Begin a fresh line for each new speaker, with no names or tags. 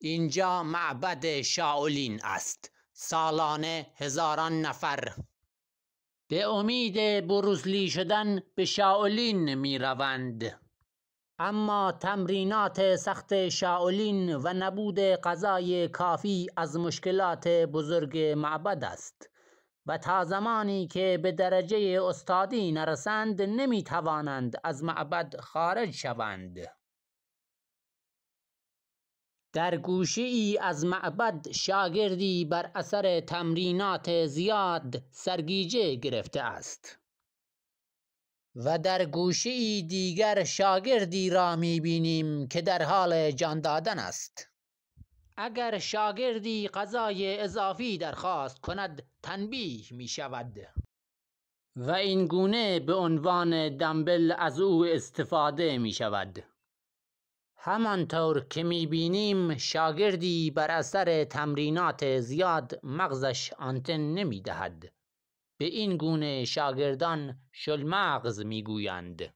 اینجا معبد شاولین است. سالانه هزاران نفر به امید بروسلی شدن به شاولین می روند. اما تمرینات سخت شاولین و نبود غذای کافی از مشکلات بزرگ معبد است و تا زمانی که به درجه استادی نرسند نمی توانند از معبد خارج شوند. در گوشه ای از معبد شاگردی بر اثر تمرینات زیاد سرگیجه گرفته است و در گوشه ای دیگر شاگردی را می بینیم که در حال جان دادن است. اگر شاگردی غذای اضافی درخواست کند تنبیه می شود و این گونه به عنوان دمبل از او استفاده می شود. همانطور که می بینیم شاگردی بر اثر تمرینات زیاد مغزش آنتن نمی دهد. به این گونه شاگردان شلمغز می گویند.